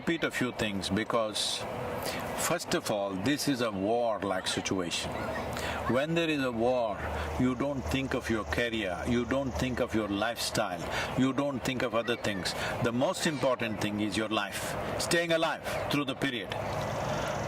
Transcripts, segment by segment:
repeat a few things because, first of all, this is a war-like situation. When there is a war, you don't think of your career, you don't think of your lifestyle, you don't think of other things. The most important thing is your life, staying alive through the period.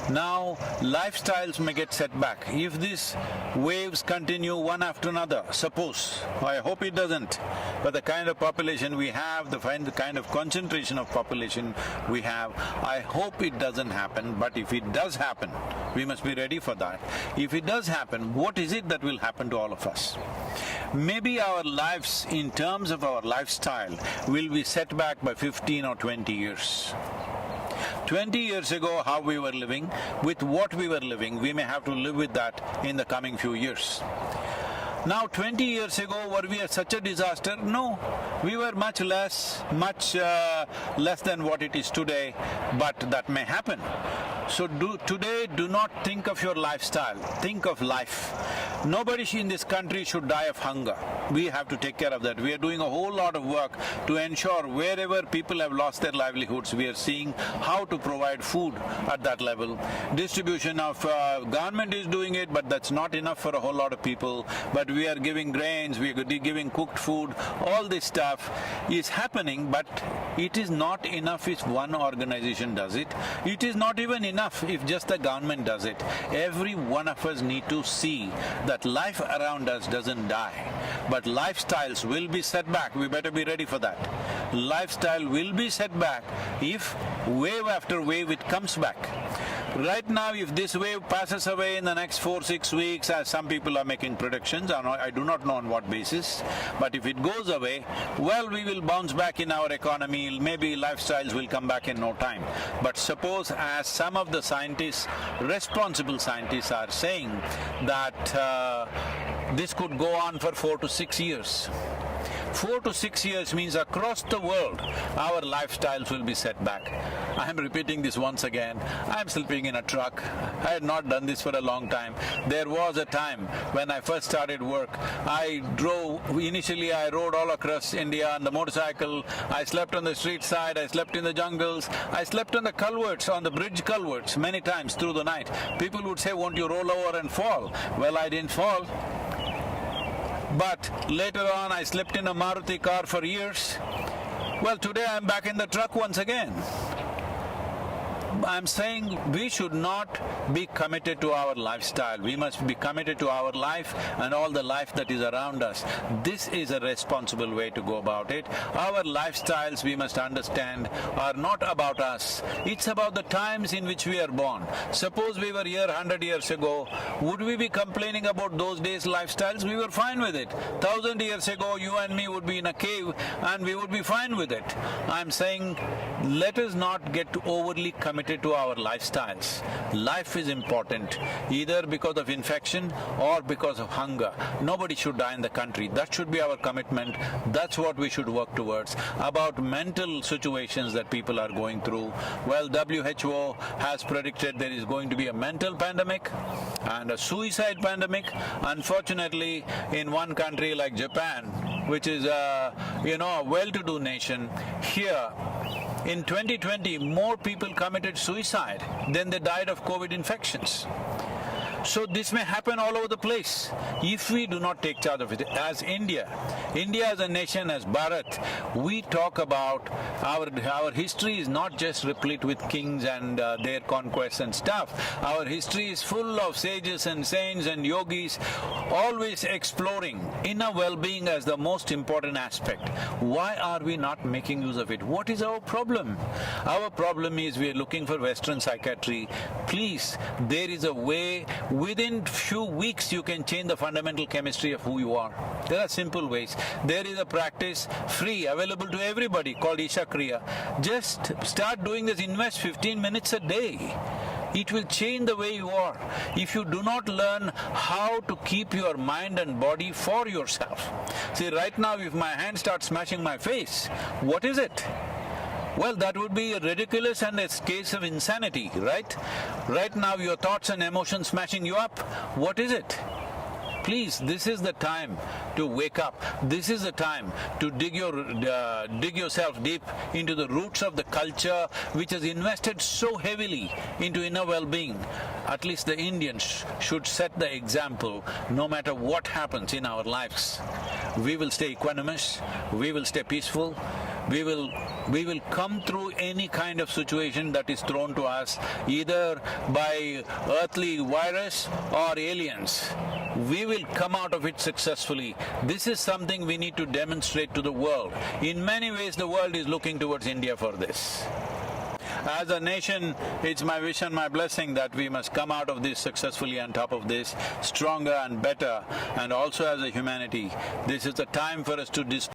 Now, lifestyles may get set back. If these waves continue one after another, suppose, I hope it doesn't, but the kind of population we have, the kind of concentration of population we have, I hope it doesn't happen, but if it does happen, we must be ready for that. If it does happen, what is it that will happen to all of us? Maybe our lives, in terms of our lifestyle, will be set back by 15 or 20 years. 20 years ago, how we were living, with what we were living, we may have to live with that in the coming few years. Now, 20 years ago, were we such a disaster? No, we were much less than what it is today, but that may happen. So today, do not think of your lifestyle, think of life. Nobody in this country should die of hunger. We have to take care of that. We are doing a whole lot of work to ensure wherever people have lost their livelihoods, we are seeing how to provide food at that level. Distribution of government is doing it, but that's not enough for a whole lot of people. But we are giving grains, we are giving cooked food, all this stuff is happening, but it is not enough if one organization does it. It is not even enough if just the government does it. Every one of us need to see that life around us doesn't die, but lifestyles will be set back. We better be ready for that. Lifestyle will be set back if wave after wave it comes back. Right now, if this wave passes away in the next 4-6 weeks, as some people are making predictions, I do not know on what basis, but if it goes away, well, we will bounce back in our economy, maybe lifestyles will come back in no time. But suppose, as some of the scientists, responsible scientists are saying that this could go on for 4 to 6 years. 4 to 6 years means across the world, our lifestyles will be set back. I am repeating this once again, I am sleeping in a truck. I had not done this for a long time. There was a time when I first started work, initially I rode all across India on the motorcycle, I slept on the street side, I slept in the jungles, I slept on the culverts, on the bridge culverts many times through the night. People would say, won't you roll over and fall? Well, I didn't fall. But later on, I slept in a Maruti car for years. Well, today I'm back in the truck once again. I'm saying we should not be committed to our lifestyle. We must be committed to our life and all the life that is around us. This is a responsible way to go about it. Our lifestyles, we must understand, are not about us. It's about the times in which we are born. Suppose we were here 100 years ago, would we be complaining about those days' lifestyles? We were fine with it. 1,000 years ago, you and me would be in a cave and we would be fine with it. I'm saying, let us not get overly committed to our lifestyles. Life is important, either because of infection or because of hunger. Nobody should die in the country. That should be our commitment. That's what we should work towards. About mental situations that people are going through, well, WHO has predicted there is going to be a mental pandemic and a suicide pandemic. Unfortunately, in one country like Japan, which is a well-to-do nation, here in 2020, more people committed suicide than they died of COVID infections. So this may happen all over the place if we do not take charge of it. As India as a nation, as Bharat, we talk about our history is not just replete with kings and their conquests and stuff. Our history is full of sages and saints and yogis, always exploring inner well-being as the most important aspect. Why are we not making use of it? What is our problem? Our problem is we are looking for Western psychiatry. Please, there is a way. Within few weeks you can change the fundamental chemistry of who you are. There are simple ways. There is a practice, free, available to everybody, called Isha Kriya. Just start doing this, invest 15 minutes a day. It will change the way you are. If you do not learn how to keep your mind and body for yourself. See, right now if my hand starts smashing my face, what is it? Well, that would be ridiculous and a case of insanity, right? Right now your thoughts and emotions smashing you up, what is it? Please, this is the time to wake up. This is the time to dig yourself deep into the roots of the culture which has invested so heavily into inner well-being. At least the Indians should set the example no matter what happens in our lives. We will stay equanimous, we will stay peaceful, we will come through any kind of situation that is thrown to us, either by earthly virus or aliens. We will come out of it successfully. This is something we need to demonstrate to the world. In many ways, the world is looking towards India for this. As a nation, it's my wish and my blessing that we must come out of this successfully on top of this, stronger and better. And also as a humanity, this is the time for us to